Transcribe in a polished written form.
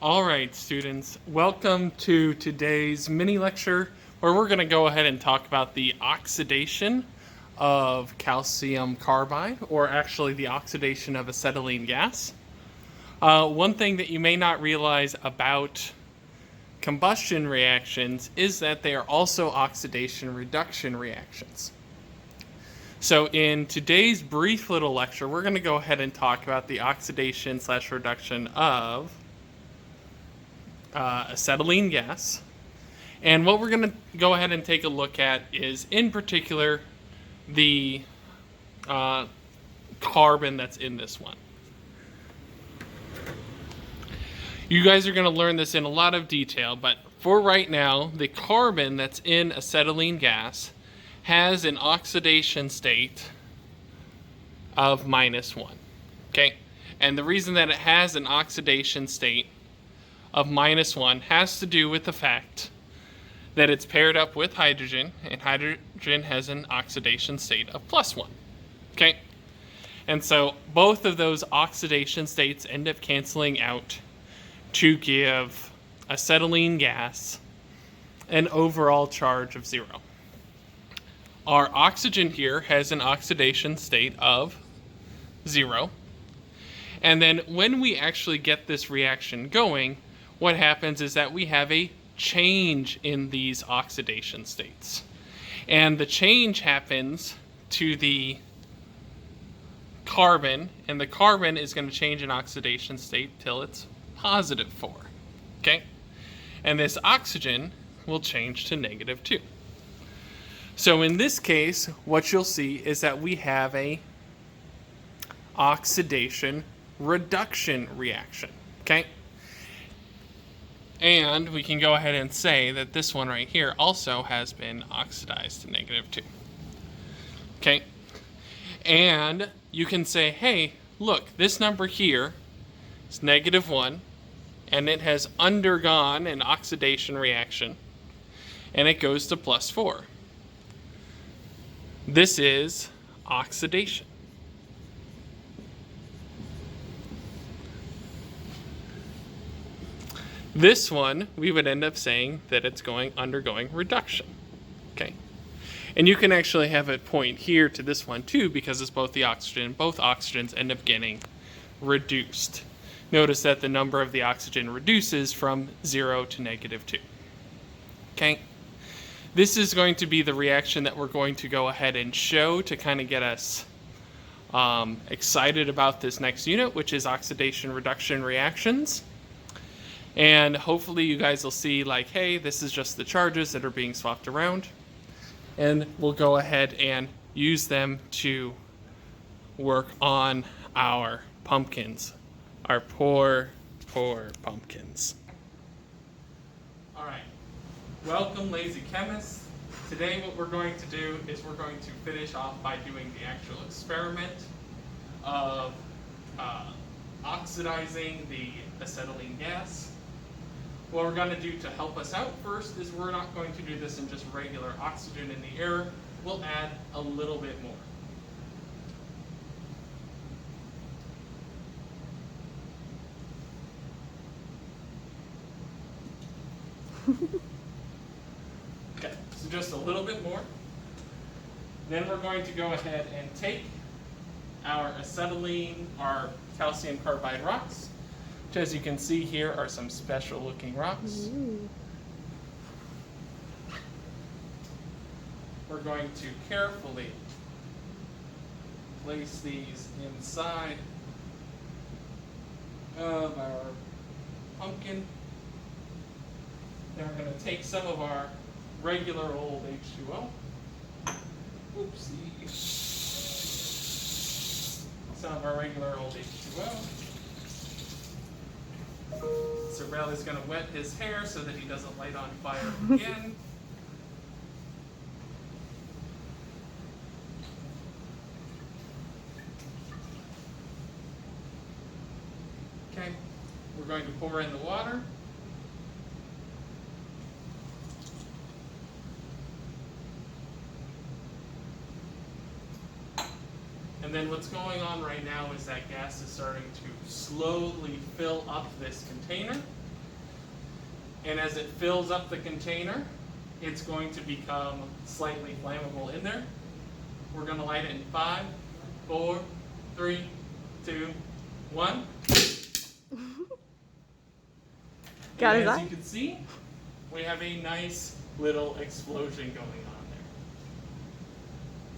All right, students, welcome to today's mini lecture where we're going to go ahead and talk about the oxidation of calcium carbide, or actually the oxidation of acetylene gas. One thing that you may not realize about combustion reactions is that they are also oxidation reduction reactions. So in today's brief little lecture, we're going to go ahead and talk about the oxidation/reduction of acetylene gas. And what we're going to go ahead and take a look at is, in particular, the carbon that's in this one. You guys are going to learn this in a lot of detail, but for right now, the carbon that's in acetylene gas has an oxidation state of -1. Okay? And the reason that it has an oxidation state of -1 has to do with the fact that it's paired up with hydrogen, and hydrogen has an oxidation state of +1. Okay? And so both of those oxidation states end up canceling out to give acetylene gas an overall charge of 0. Our oxygen here has an oxidation state of 0. And then when we actually get this reaction going, what happens is that we have a change in these oxidation states. And the change happens to the carbon, and the carbon is going to change in oxidation state till it's +4. Okay? And this oxygen will change to -2. So in this case, what you'll see is that we have a oxidation reduction reaction. Okay? And we can go ahead and say that this one right here also has been oxidized to -2. Okay? And you can say, hey, look, this number here is -1, and it has undergone an oxidation reaction, and it goes to +4. This is oxidation. This one, we would end up saying that it's undergoing reduction. Okay? And you can actually have it point here to this one too, because it's both the oxygen. Both oxygens end up getting reduced. Notice that the number of the oxygen reduces from 0 to -2. Okay? This is going to be the reaction that we're going to go ahead and show to kind of get us excited about this next unit, which is oxidation reduction reactions. And hopefully you guys will see, like, hey, this is just the charges that are being swapped around. And we'll go ahead and use them to work on our pumpkins. Our poor pumpkins. All right. Welcome, lazy chemists. Today what we're going to do is we're going to finish off by doing the actual experiment of oxidizing the acetylene gas. What we're going to do to help us out first is we're not going to do this in just regular oxygen in the air. We'll add a little bit more. Okay, so just a little bit more. Then we're going to go ahead and take our acetylene, our calcium carbide rocks, which, as you can see here, are some special looking rocks. Ooh. We're going to carefully place these inside of our pumpkin. Then we're going to take some of our regular old H2O. Oopsie. Some of our regular old H2O. Sir Bradley's going to wet his hair so that he doesn't light on fire again. Okay, we're going to pour in the water. And then what's going on right now is that gas is starting to slowly fill up this container. And as it fills up the container, it's going to become slightly flammable in there. We're going to light it in 5, 4, 3, 2, 1. Got And his as eye? you can see, we have a nice little explosion going on.